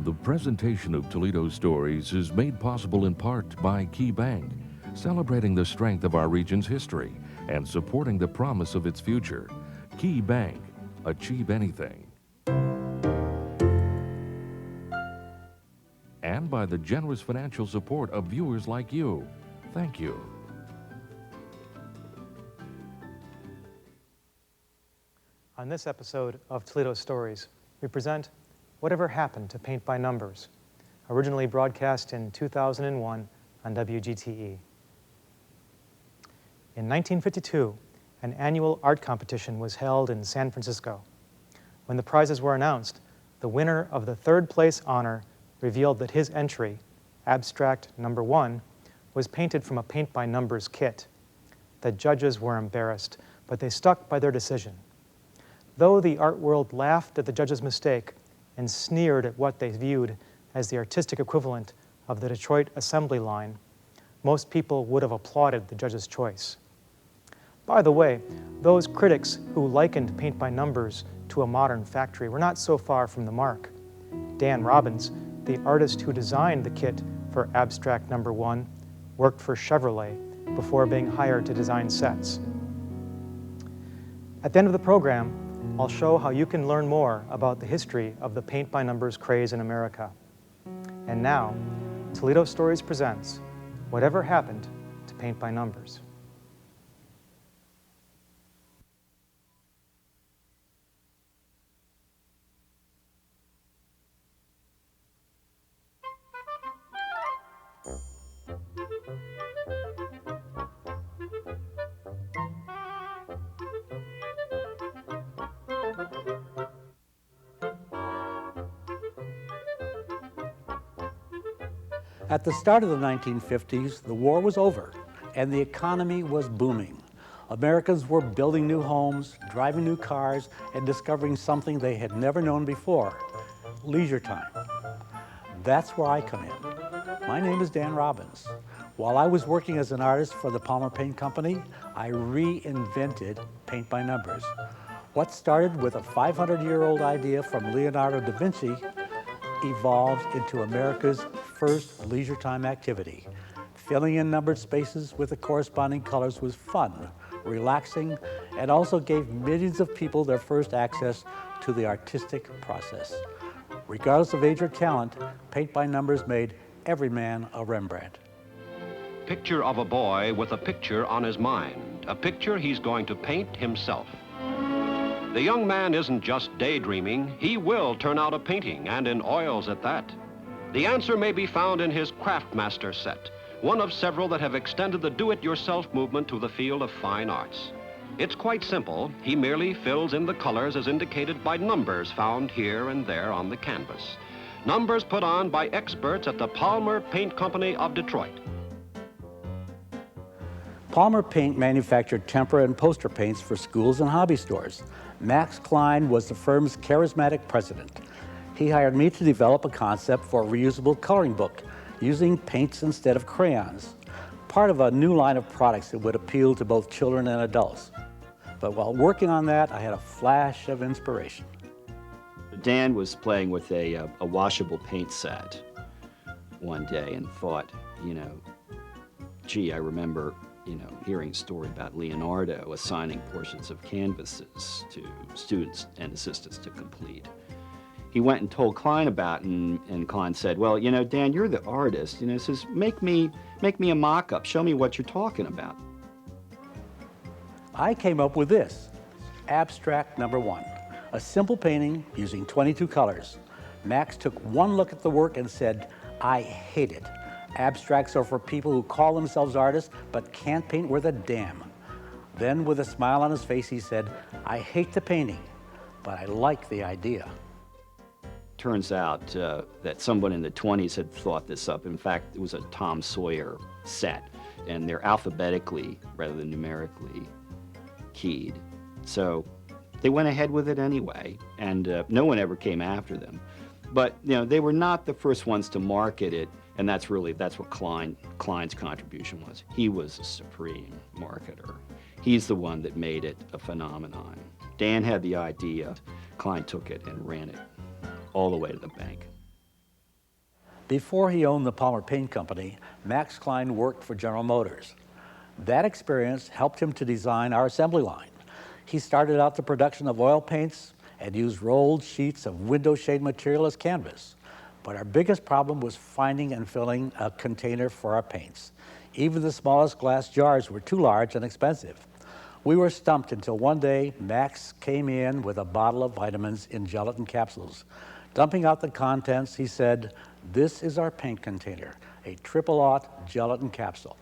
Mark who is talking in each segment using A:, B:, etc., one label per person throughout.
A: The presentation of Toledo Stories is made possible in part by Key Bank, celebrating the strength of our region's history and supporting the promise of its future. Key Bank, achieve anything. And by the generous financial support of viewers like you. Thank you.
B: On this episode of Toledo Stories, we present Whatever Happened to Paint by Numbers, originally broadcast in 2001 on WGTE. In 1952, an annual art competition was held in San Francisco. When the prizes were announced, the winner of the third place honor revealed that his entry, Abstract Number 1, was painted from a paint by numbers kit. The judges were embarrassed, but they stuck by their decision. Though the art world laughed at the judges' mistake and sneered at what they viewed as the artistic equivalent of the Detroit assembly line, most people would have applauded the judges' choice. By the way, those critics who likened paint by numbers to a modern factory were not so far from the mark. Dan Robbins, the artist who designed the kit for Abstract Number 1, worked for Chevrolet before being hired to design sets. At the end of the program, I'll show how you can learn more about the history of the paint by numbers craze in America. And now, Toledo Stories presents Whatever Happened to Paint by Numbers.
C: At the start of the 1950s, the war was over and the economy was booming. Americans were building new homes, driving new cars, and discovering something they had never known before, leisure time. That's where I come in. My name is Dan Robbins. While I was working as an artist for the Palmer Paint Company, I reinvented paint by numbers. What started with a 500-year-old idea from Leonardo da Vinci evolved into America's first leisure time activity. Filling in numbered spaces with the corresponding colors was fun, relaxing, and also gave millions of people their first access to the artistic process. Regardless of age or talent, paint by numbers made every man a Rembrandt.
D: Picture of a boy with a picture on his mind, a picture he's going to paint himself. The young man isn't just daydreaming, he will turn out a painting, and in oils at that. The answer may be found in his Craftmaster set, one of several that have extended the do-it-yourself movement to the field of fine arts. It's quite simple. He merely fills in the colors as indicated by numbers found here and there on the canvas. Numbers put on by experts at the Palmer Paint Company of Detroit.
C: Palmer Paint manufactured tempera and poster paints for schools and hobby stores. Max Klein was the firm's charismatic president. He hired me to develop a concept for a reusable coloring book, using paints instead of crayons, part of a new line of products that would appeal to both children and adults. But while working on that, I had a flash of inspiration.
E: Dan was playing with a washable paint set one day and thought, gee, I remember hearing a story about Leonardo assigning portions of canvases to students and assistants to complete. He went and told Klein about it, and Klein said, well, Dan, you're the artist. Says, make me a mock-up. Show me what you're talking about.
C: I came up with this, Abstract Number 1, a simple painting using 22 colors. Max took one look at the work and said, I hate it. Abstracts are for people who call themselves artists but can't paint worth a damn. Then, with a smile on his face, he said, I hate the painting, but I like the idea.
E: Turns out that someone in the 20s had thought this up. In fact, it was a Tom Sawyer set, and they're alphabetically rather than numerically keyed. So they went ahead with it anyway, and no one ever came after them. But they were not the first ones to market it, and that's what Klein's contribution was. He was a supreme marketer. He's the one that made it a phenomenon. Dan had the idea. Klein took it and ran it all the way to the bank.
C: Before he owned the Palmer Paint Company, Max Klein worked for General Motors. That experience helped him to design our assembly line. He started out the production of oil paints and used rolled sheets of window shade material as canvas. But our biggest problem was finding and filling a container for our paints. Even the smallest glass jars were too large and expensive. We were stumped until one day Max came in with a bottle of vitamins in gelatin capsules. Dumping out the contents, he said, "This is our paint container, a triple-aught gelatin capsule."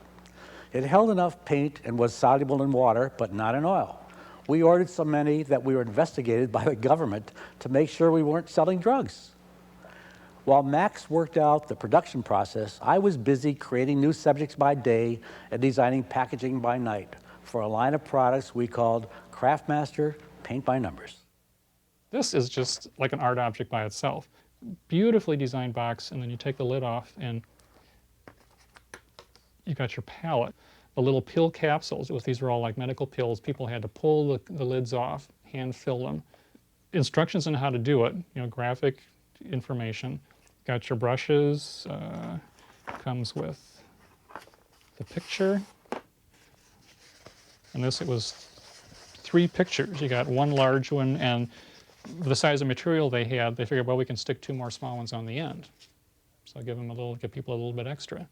C: It held enough paint and was soluble in water, but not in oil. We ordered so many that we were investigated by the government to make sure we weren't selling drugs. While Max worked out the production process, I was busy creating new subjects by day and designing packaging by night for a line of products we called Craftmaster Paint by Numbers.
F: This is just like an art object by itself. Beautifully designed box, and then you take the lid off and you got your palette. The little pill capsules, these were all like medical pills. People had to pull the lids off, hand fill them. Instructions on how to do it, graphic information. Got your brushes, comes with the picture. And it was 3 pictures. You got one large one, and the size of material they had, they figured, well, we can stick 2 more small ones on the end. So give people a little bit extra.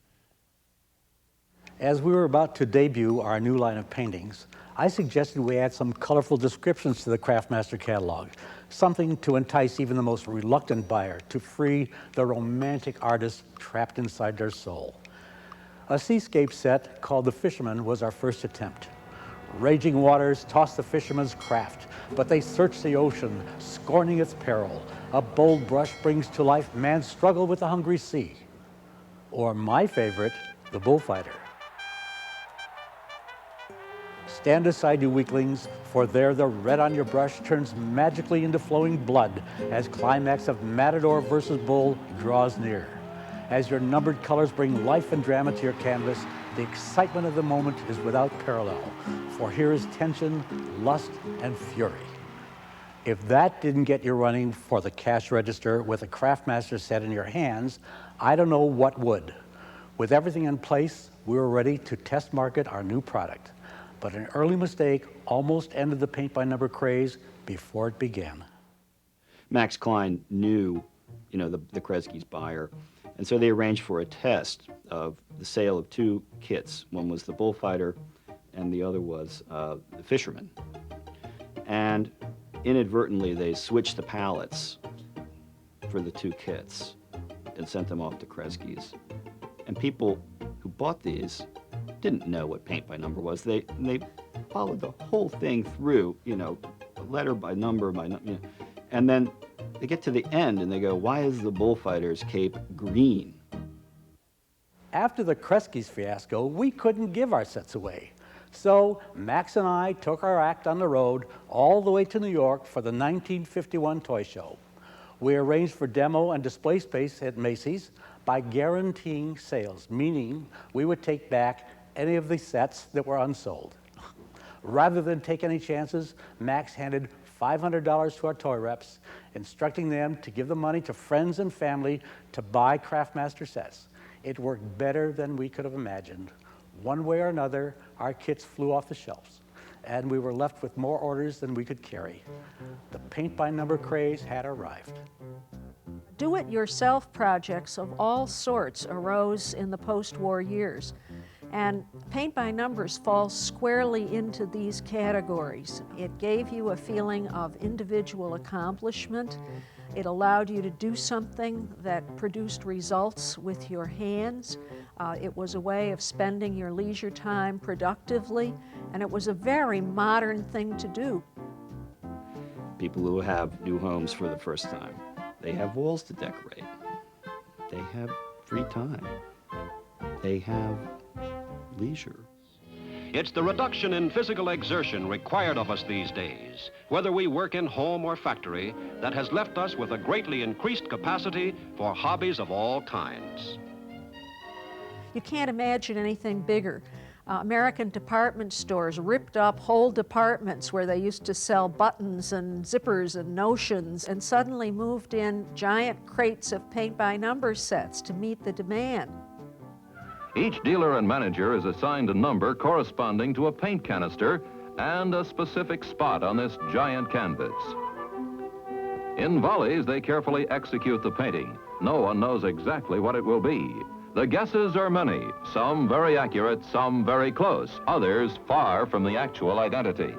C: As we were about to debut our new line of paintings, I suggested we add some colorful descriptions to the Craftmaster catalog, something to entice even the most reluctant buyer to free the romantic artist trapped inside their soul. A seascape set called The Fisherman was our first attempt. Raging waters tossed the fisherman's craft, but they searched the ocean, scorning its peril. A bold brush brings to life man's struggle with the hungry sea. Or my favorite, The Bullfighter. Stand aside, you weaklings, for there the red on your brush turns magically into flowing blood as climax of Matador versus Bull draws near. As your numbered colors bring life and drama to your canvas, the excitement of the moment is without parallel, for here is tension, lust, and fury. If that didn't get you running for the cash register with a Craftmaster set in your hands, I don't know what would. With everything in place, we were ready to test market our new product. But an early mistake almost ended the paint-by-number craze before it began.
E: Max Klein knew, the Kresge's buyer, and so they arranged for a test of the sale of 2 kits. One was the Bullfighter, and the other was the Fisherman. And inadvertently, they switched the palettes for the 2 kits and sent them off to Kresge's. And people who bought these didn't know what paint by number was. They followed the whole thing through, letter by number by number, and then they get to the end and they go, "Why is the Bullfighter's cape green?"
C: After the Kresge's fiasco, we couldn't give our sets away. So Max and I took our act on the road all the way to New York for the 1951 toy show. We arranged for demo and display space at Macy's by guaranteeing sales, meaning we would take back any of the sets that were unsold. Rather than take any chances, Max handed $500 to our toy reps, instructing them to give the money to friends and family to buy Craftmaster sets. It worked better than we could have imagined. One way or another, our kits flew off the shelves, and we were left with more orders than we could carry. The paint-by-number craze had arrived.
G: Do-it-yourself projects of all sorts arose in the post-war years. And paint by numbers falls squarely into these categories. It gave you a feeling of individual accomplishment. It allowed you to do something that produced results with your hands. It was a way of spending your leisure time productively, and it was a very modern thing to do.
E: People who have new homes for the first time, they have walls to decorate. They have free time. They have leisure.
D: It's the reduction in physical exertion required of us these days, whether we work in home or factory, that has left us with a greatly increased capacity for hobbies of all kinds.
G: You can't imagine anything bigger American department stores ripped up whole departments where they used to sell buttons and zippers and notions, and suddenly moved in giant crates of paint-by-number sets to meet the demand.
H: Each dealer and manager is assigned a number corresponding to a paint canister and a specific spot on this giant canvas. In volleys, they carefully execute the painting. No one knows exactly what it will be. The guesses are many, some very accurate, some very close, others far from the actual identity.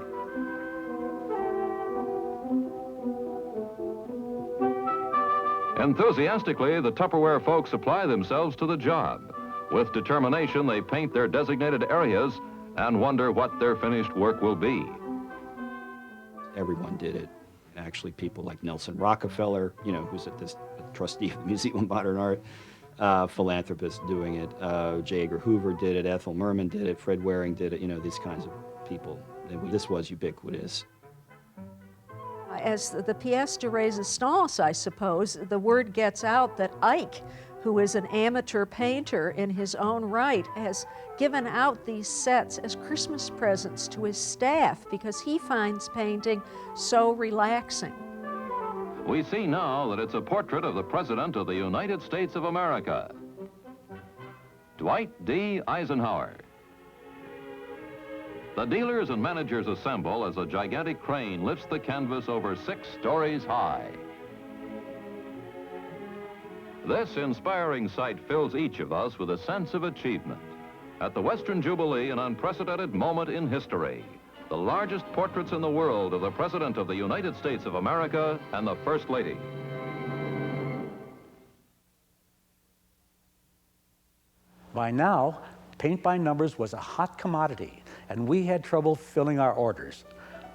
H: Enthusiastically, the Tupperware folks apply themselves to the job. With determination, they paint their designated areas and wonder what their finished work will be.
E: Everyone did it. Actually, people like Nelson Rockefeller, you know, who's at this trustee of the Museum of Modern Art, philanthropists doing it. J. Edgar Hoover did it. Ethel Merman did it. Fred Waring did it. You know, these kinds of people. This was ubiquitous.
G: As the pièce de résistance, I suppose, the word gets out that Ike, who is an amateur painter in his own right, has given out these sets as Christmas presents to his staff because he finds painting so relaxing.
H: We see now that it's a portrait of the President of the United States of America, Dwight D. Eisenhower. The dealers and managers assemble as a gigantic crane lifts the canvas over 6 stories high. This inspiring sight fills each of us with a sense of achievement. At the Western Jubilee, an unprecedented moment in history. The largest portraits in the world of the President of the United States of America and the First Lady.
C: By now, paint by numbers was a hot commodity, and we had trouble filling our orders.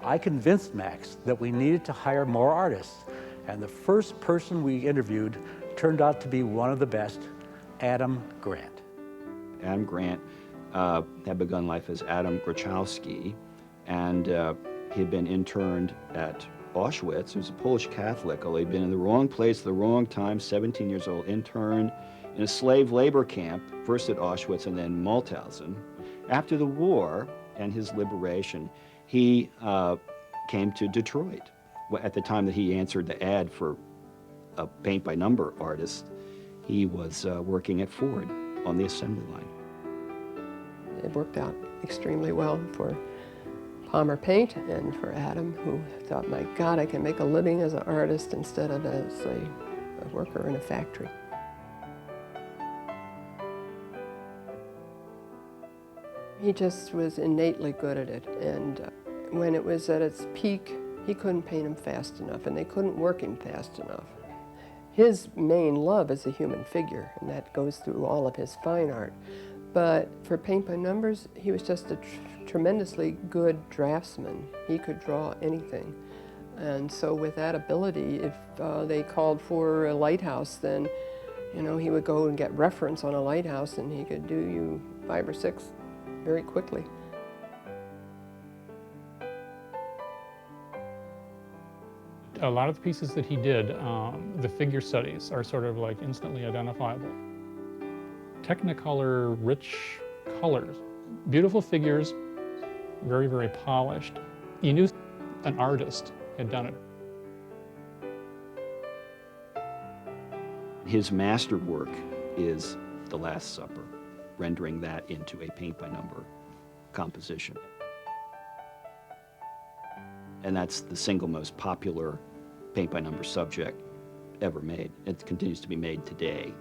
C: I convinced Max that we needed to hire more artists, and the first person we interviewed turned out to be one of the best, Adam Grant.
E: Adam Grant had begun life as Adam Grachowski, and he had been interned at Auschwitz. He was a Polish Catholic, although he'd been in the wrong place at the wrong time, 17 years old, interned in a slave labor camp, first at Auschwitz and then Mauthausen. After the war and his liberation, he came to Detroit. At the time that he answered the ad for a paint-by-number artist, he was working at Ford on the assembly line.
I: It worked out extremely well for Palmer Paint and for Adam, who thought, my God, I can make a living as an artist instead of as a worker in a factory. He just was innately good at it, and when it was at its peak, he couldn't paint him fast enough, and they couldn't work him fast enough. His main love is a human figure, and that goes through all of his fine art. But for paint by numbers, he was just a tremendously good draftsman. He could draw anything. And so with that ability, if they called for a lighthouse, then, you know, he would go and get reference on a lighthouse, and he could do you 5 or 6 very quickly.
F: A lot of the pieces that he did, the figure studies are sort of like instantly identifiable. Technicolor, rich colors, beautiful figures, very, very polished. You knew an artist had done it.
E: His masterwork is The Last Supper, rendering that into a paint-by-number composition. And that's the single most popular paint-by-number subject ever made. It continues to be made today.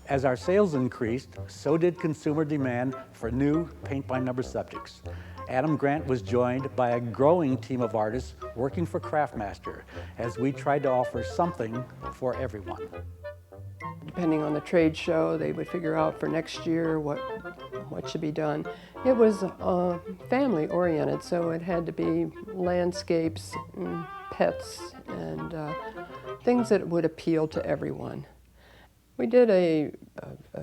C: As our sales increased, so did consumer demand for new paint-by-number subjects. Adam Grant was joined by a growing team of artists working for Craftmaster as we tried to offer something for everyone.
I: Depending on the trade show, they would figure out for next year what should be done. It was family-oriented, so it had to be landscapes, and pets, and things that would appeal to everyone. We did a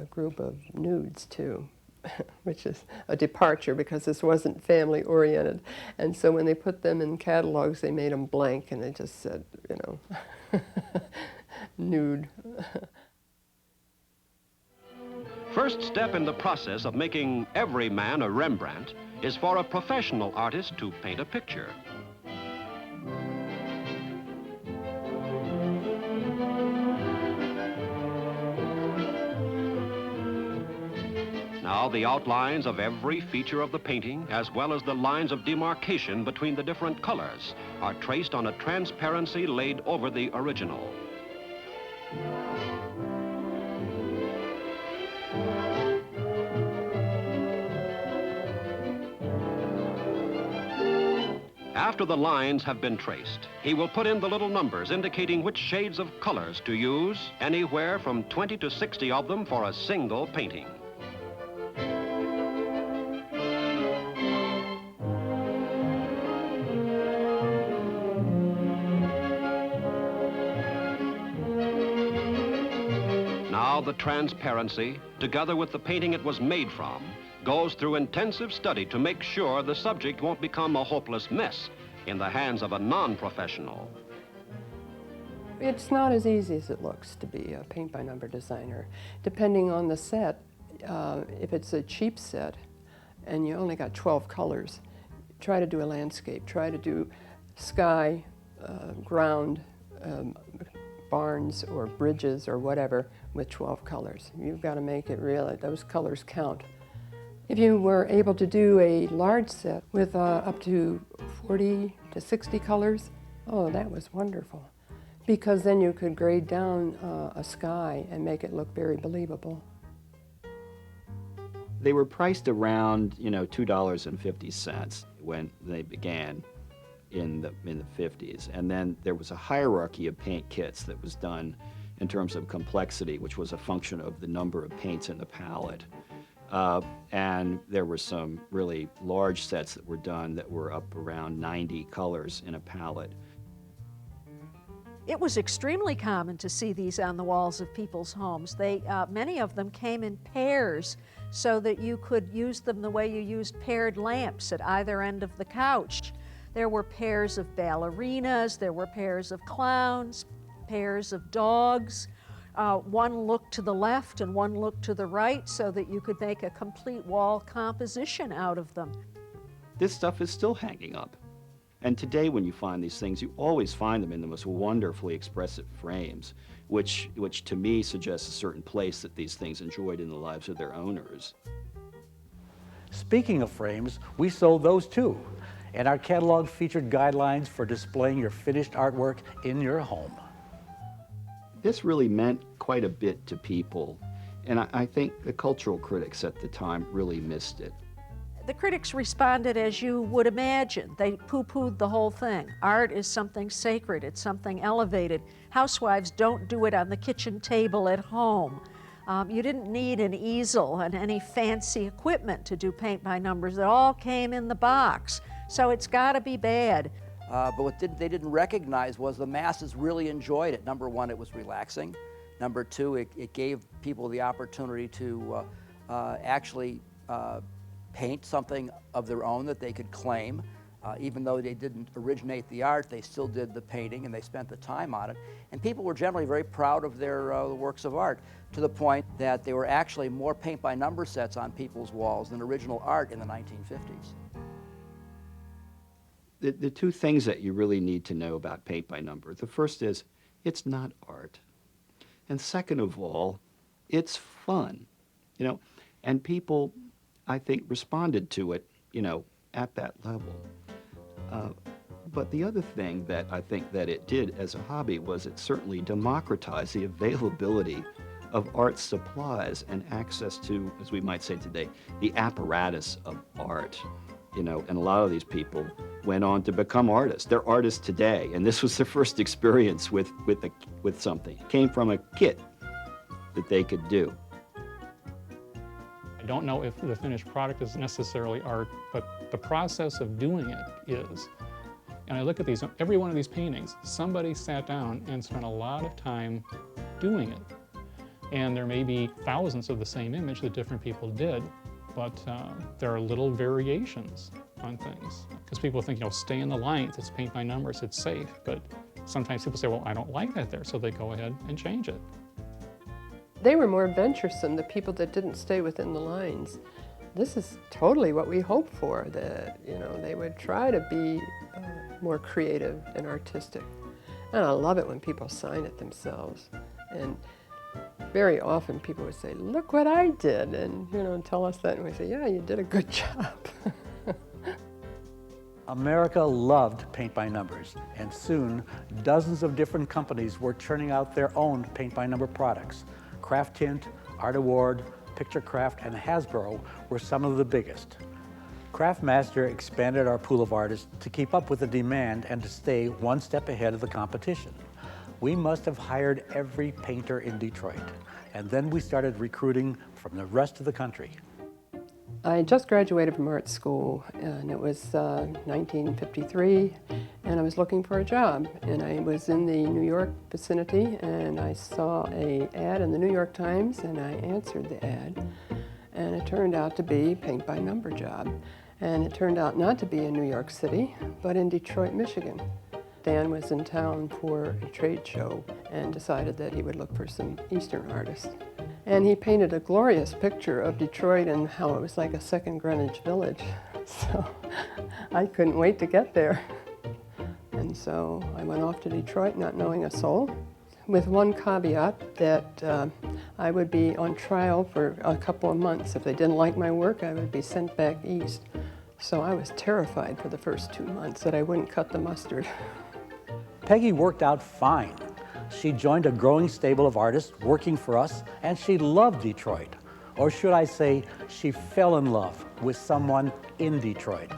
I: group of nudes, too. which is a departure because this wasn't family oriented. And so when they put them in catalogs, they made them blank and they just said, you know, nude.
D: First step in the process of making every man a Rembrandt is for a professional artist to paint a picture. Now the outlines of every feature of the painting, as well as the lines of demarcation between the different colors, are traced on a transparency laid over the original. After the lines have been traced, he will put in the little numbers indicating which shades of colors to use, anywhere from 20 to 60 of them for a single painting. Now the transparency, together with the painting it was made from, goes through intensive study to make sure the subject won't become a hopeless mess in the hands of a non-professional.
I: It's not as easy as it looks to be a paint-by-number designer. Depending on the set, if it's a cheap set and you only got 12 colors, try to do a landscape, try to do sky, ground, barns or bridges or whatever with 12 colors. You've got to make it real, those colors count. If you were able to do a large set with up to 40 to 60 colors, oh, that was wonderful. Because then you could grade down a sky and make it look very believable.
E: They were priced around, you know, $2.50 when they began in the 50s. And then there was a hierarchy of paint kits that was done in terms of complexity, which was a function of the number of paints in the palette. And there were some really large sets that were done that were up around 90 colors in a palette.
G: It was extremely common to see these on the walls of people's homes. Many of them came in pairs so that you could use them the way you used paired lamps at either end of the couch. There were pairs of ballerinas, there were pairs of clowns, pairs of dogs. One looked to the left and one looked to the right so that you could make a complete wall composition out of them.
E: This stuff is still hanging up. And today when you find these things, you always find them in the most wonderfully expressive frames, which to me suggests a certain place that these things enjoyed in the lives of their owners.
C: Speaking of frames, we sold those too. And our catalog featured guidelines for displaying your finished artwork in your home.
E: This really meant quite a bit to people, and I think the cultural critics at the time really missed it.
G: The critics responded as you would imagine. They poo-pooed the whole thing. Art is something sacred, it's something elevated. Housewives don't do it on the kitchen table at home. You didn't need an easel and any fancy equipment to do paint by numbers. It all came in the box, so it's got to be bad.
J: But what they didn't recognize was the masses really enjoyed it. Number one, it was relaxing. Number two, it gave people the opportunity to actually paint something of their own that they could claim. Even though they didn't originate the art, they still did the painting and they spent the time on it. And people were generally very proud of their works of art, to the point that there were actually more paint-by-number sets on people's walls than original art in the 1950s.
E: The two things that you really need to know about paint-by-number, the first is it's not art. And second of all, it's fun, you know, and people, I think, responded to it, you know, at that level. But the other thing that I think that it did as a hobby was it certainly democratized the availability of art supplies and access to, as we might say today, the apparatus of art. You know, and a lot of these people went on to become artists. They're artists today, and this was their first experience with something. It came from a kit that they could do.
F: I don't know if the finished product is necessarily art, but the process of doing it is. And I look at these, every one of these paintings, somebody sat down and spent a lot of time doing it. And there may be thousands of the same image that different people did, but there are little variations on things. Because people think, stay in the lines, it's paint by numbers, it's safe. But sometimes people say, well, I don't like that there, so they go ahead and change it.
I: They were more venturesome, the people that didn't stay within the lines. This is totally what we hoped for, that, they would try to be more creative and artistic. And I love it when people sign it themselves. And very often people would say, look what I did, and tell us that, and we say, yeah, you did a good job.
C: America loved paint by numbers, and soon dozens of different companies were churning out their own paint by number products. Craft Tint, Art Award, Picture Craft, and Hasbro were some of the biggest. Craftmaster expanded our pool of artists to keep up with the demand and to stay one step ahead of the competition. We must have hired every painter in Detroit, and then we started recruiting from the rest of the country.
I: I just graduated from art school, and it was 1953, and I was looking for a job. And I was in the New York vicinity, and I saw an ad in the New York Times, and I answered the ad. And it turned out to be a paint by number job. And it turned out not to be in New York City, but in Detroit, Michigan. Dan was in town for a trade show and decided that he would look for some Eastern artists. And he painted a glorious picture of Detroit and how it was like a second Greenwich Village. So I couldn't wait to get there. And so I went off to Detroit not knowing a soul, with one caveat that I would be on trial for a couple of months. If they didn't like my work, I would be sent back east. So I was terrified for the first 2 months that I wouldn't cut the mustard.
C: Peggy worked out fine. She joined a growing stable of artists working for us, and she loved Detroit. Or should I say, she fell in love with someone in Detroit,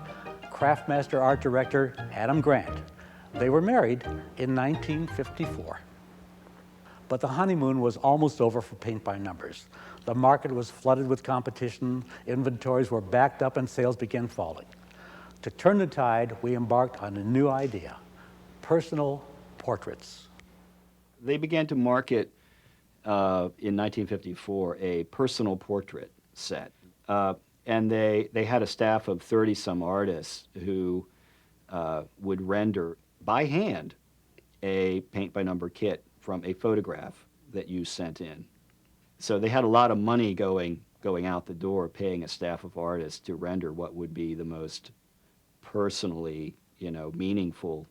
C: Craftmaster Art Director Adam Grant. They were married in 1954. But the honeymoon was almost over for paint by numbers. The market was flooded with competition, inventories were backed up, and sales began falling. To turn the tide, we embarked on a new idea: personal portraits.
E: They began to market in 1954 a personal portrait set. And they had a staff of 30-some artists who would render by hand a paint-by-number kit from a photograph that you sent in. So they had a lot of money going out the door, paying a staff of artists to render what would be the most personally, meaningful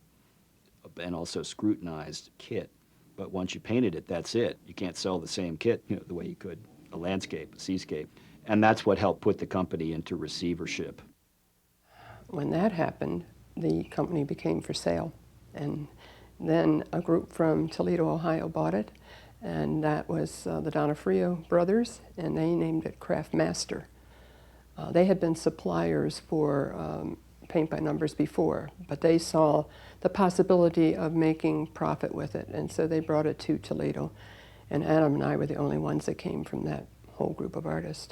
E: and also scrutinized kit. But once you painted it, that's it. You can't sell the same kit, the way you could a landscape, a seascape. And that's what helped put the company into receivership.
I: When that happened, the company became for sale. And then a group from Toledo, Ohio bought it, and that was the Donofrio brothers, and they named it Craftmaster. They had been suppliers for paint by numbers before, but they saw the possibility of making profit with it, and so they brought it to Toledo. And Adam and I were the only ones that came from that whole group of artists.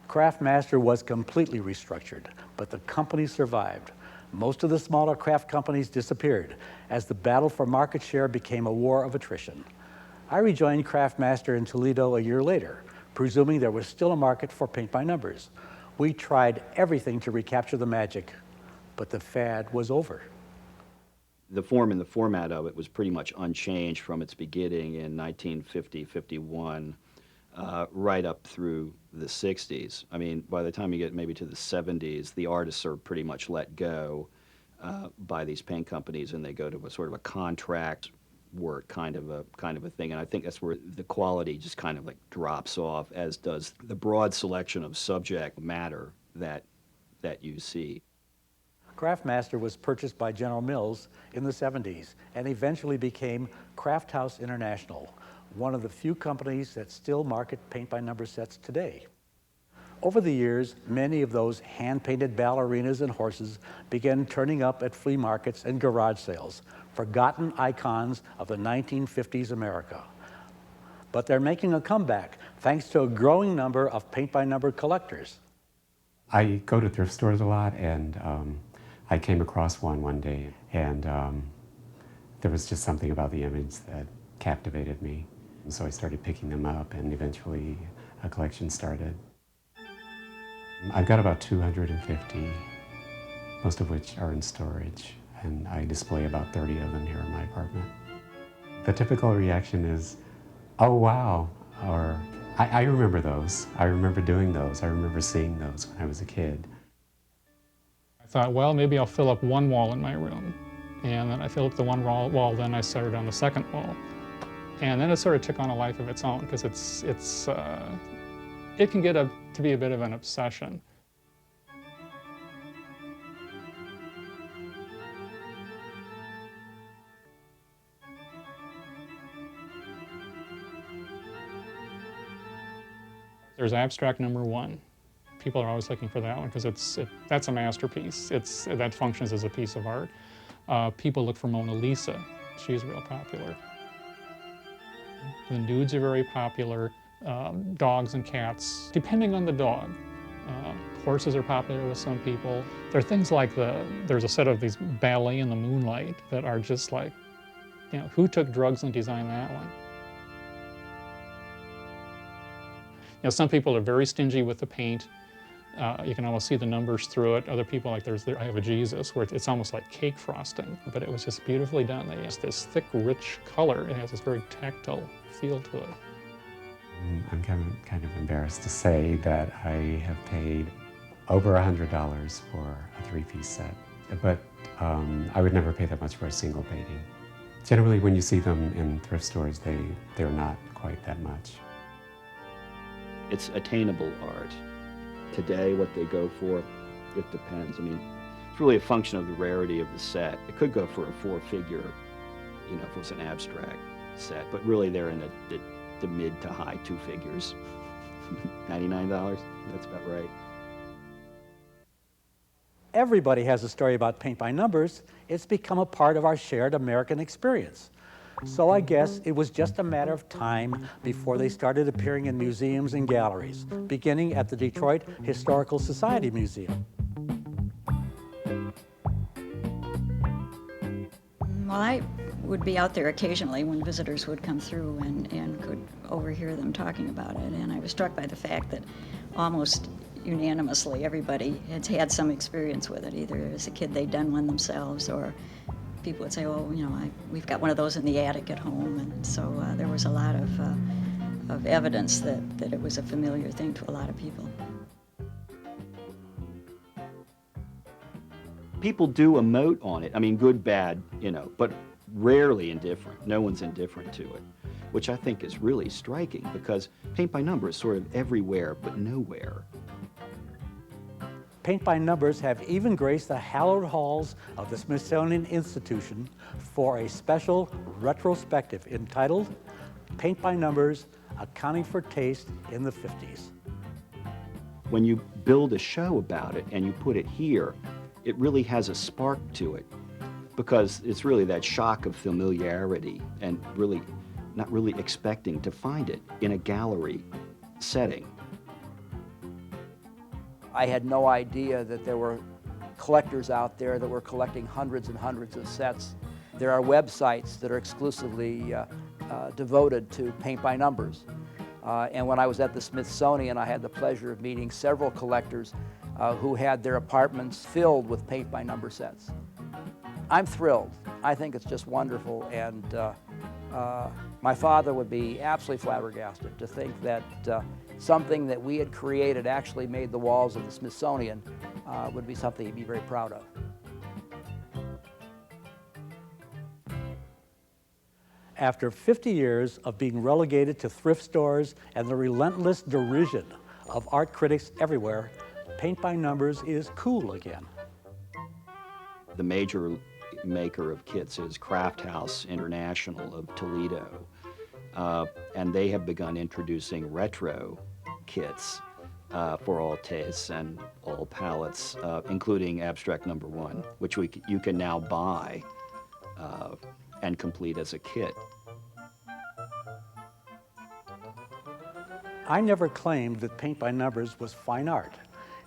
C: Craftmaster was completely restructured, but the company survived. Most of the smaller craft companies disappeared as the battle for market share became a war of attrition. I rejoined Craftmaster in Toledo a year later, presuming there was still a market for paint by numbers. We tried everything to recapture the magic, but the fad was over.
E: The form and the format of it was pretty much unchanged from its beginning in 1950, 51, right up through the 60s. I mean, by the time you get maybe to the 70s, the artists are pretty much let go by these paint companies, and they go to a sort of a contract work kind of a thing. And I think that's where the quality just kind of like drops off, as does the broad selection of subject matter that you see.
C: Craftmaster was purchased by General Mills in the 70s and eventually became Craft House International, one of the few companies that still market paint-by-number sets today. Over the years, many of those hand-painted ballerinas and horses began turning up at flea markets and garage sales, forgotten icons of the 1950s America. But they're making a comeback thanks to a growing number of paint-by-number collectors.
K: I go to thrift stores a lot, and I came across one day, and there was just something about the image that captivated me. And so I started picking them up, and eventually a collection started. I've got about 250, most of which are in storage, and I display about 30 of them here in my apartment. The typical reaction is, oh wow, or I remember those. I remember doing those. I remember seeing those when I was a kid.
F: I thought, well, maybe I'll fill up one wall in my room. And then I filled up the one wall, then I started on the second wall. And then it sort of took on a life of its own, because it can get to be a bit of an obsession. There's abstract number 1. People are always looking for that one because that's a masterpiece. That functions as a piece of art. People look for Mona Lisa. She's real popular. The nudes are very popular. Dogs and cats, depending on the dog. Horses are popular with some people. There are things like there's a set of these Ballet in the Moonlight that are just like, who took drugs and designed that one? Some people are very stingy with the paint. You can almost see the numbers through it. Other people, like I have a Jesus, where it's almost like cake frosting, but it was just beautifully done. They have this thick, rich color. It has this very tactile feel to it.
K: I'm kind of embarrassed to say that I have paid over $100 for a 3-piece set, but I would never pay that much for a single painting. Generally, when you see them in thrift stores, they're not quite that much.
E: It's attainable art. Today, what they go for, it depends. I mean, it's really a function of the rarity of the set. It could go for a 4-figure, if it was an abstract set, but really they're in the mid to high 2 figures. $99, that's about right.
C: Everybody has a story about paint by numbers. It's become a part of our shared American experience. So I guess it was just a matter of time before they started appearing in museums and galleries, beginning at the Detroit Historical Society Museum.
L: Well, I would be out there occasionally when visitors would come through and could overhear them talking about it, and I was struck by the fact that almost unanimously everybody has had some experience with it. Either as a kid they'd done one themselves, or people would say, oh, we've got one of those in the attic at home. And so there was a lot of evidence that it was a familiar thing to a lot of people.
E: People do emote on it. I mean, good, bad, but rarely indifferent. No one's indifferent to it, which I think is really striking, because paint by number is sort of everywhere but nowhere.
C: Paint by numbers have even graced the hallowed halls of the Smithsonian Institution for a special retrospective entitled Paint by Numbers, Accounting for Taste in the 50s.
E: When you build a show about it and you put it here, it really has a spark to it, because it's really that shock of familiarity and really not really expecting to find it in a gallery setting.
J: I had no idea that there were collectors out there that were collecting hundreds and hundreds of sets. There are websites that are exclusively devoted to paint by numbers. And when I was at the Smithsonian, I had the pleasure of meeting several collectors who had their apartments filled with paint by number sets. I'm thrilled. I think it's just wonderful, and my father would be absolutely flabbergasted to think that something that we had created actually made the walls of the Smithsonian would be something he'd be very proud of.
C: After 50 years of being relegated to thrift stores and the relentless derision of art critics everywhere, paint by numbers is cool again.
E: The major maker of kits is Craft House International of Toledo, and they have begun introducing retro kits for all tastes and all palettes, including abstract number 1, which you can now buy and complete as a kit.
C: I never claimed that paint by numbers was fine art.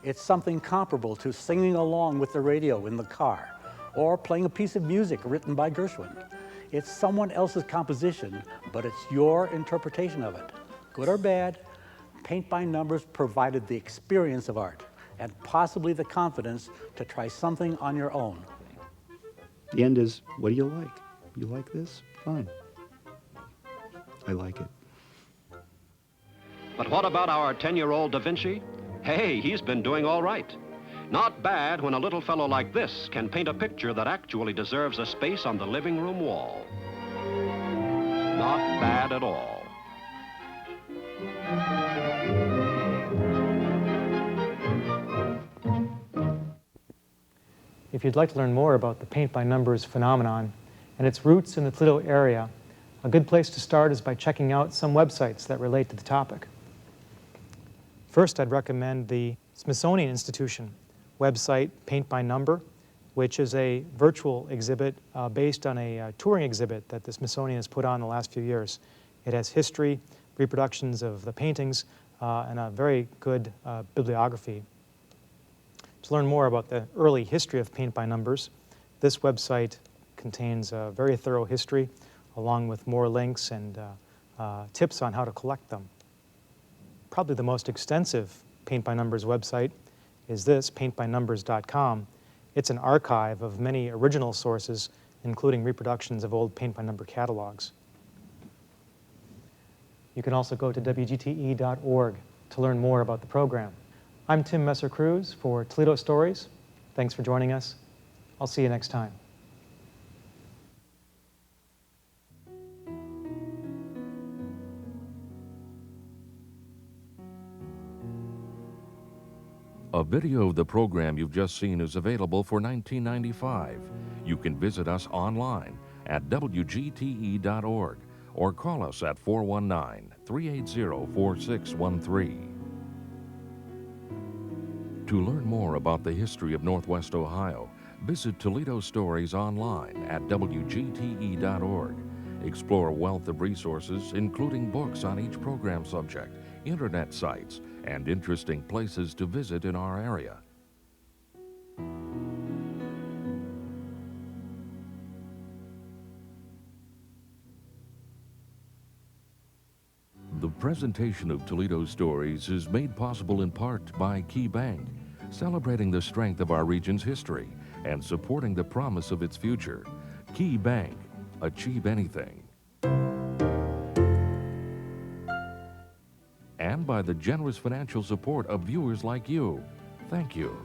C: It's something comparable to singing along with the radio in the car, or playing a piece of music written by Gershwin. It's someone else's composition, but it's your interpretation of it. Good or bad, paint by numbers provided the experience of art, and possibly the confidence to try something on your own.
E: The end is, what do you like? You like this? Fine. I like it.
D: But what about our 10-year-old Da Vinci? Hey, he's been doing all right. Not bad when a little fellow like this can paint a picture that actually deserves a space on the living room wall. Not bad at all.
B: If you'd like to learn more about the paint by numbers phenomenon and its roots in the Toledo area, a good place to start is by checking out some websites that relate to the topic. First, I'd recommend the Smithsonian Institution website, Paint by Number, which is a virtual exhibit based on a touring exhibit that the Smithsonian has put on the last few years. It has history, reproductions of the paintings, and a very good bibliography. To learn more about the early history of paint by numbers, this website contains a very thorough history, along with more links and tips on how to collect them. Probably the most extensive paint by numbers website is this, paintbynumbers.com. It's an archive of many original sources, including reproductions of old paint by number catalogs. You can also go to WGTE.org to learn more about the program. I'm Tim Messer-Cruz for Toledo Stories. Thanks for joining us. I'll see you next time.
A: A video of the program you've just seen is available for $19.95. You can visit us online at WGTE.org or call us at 419-380-4613. To learn more about the history of Northwest Ohio, visit Toledo Stories online at WGTE.org. Explore a wealth of resources, including books on each program subject, internet sites, and interesting places to visit in our area. The presentation of Toledo Stories is made possible in part by Key Bank, celebrating the strength of our region's history and supporting the promise of its future. Key Bank, achieve anything. And by the generous financial support of viewers like you. Thank you.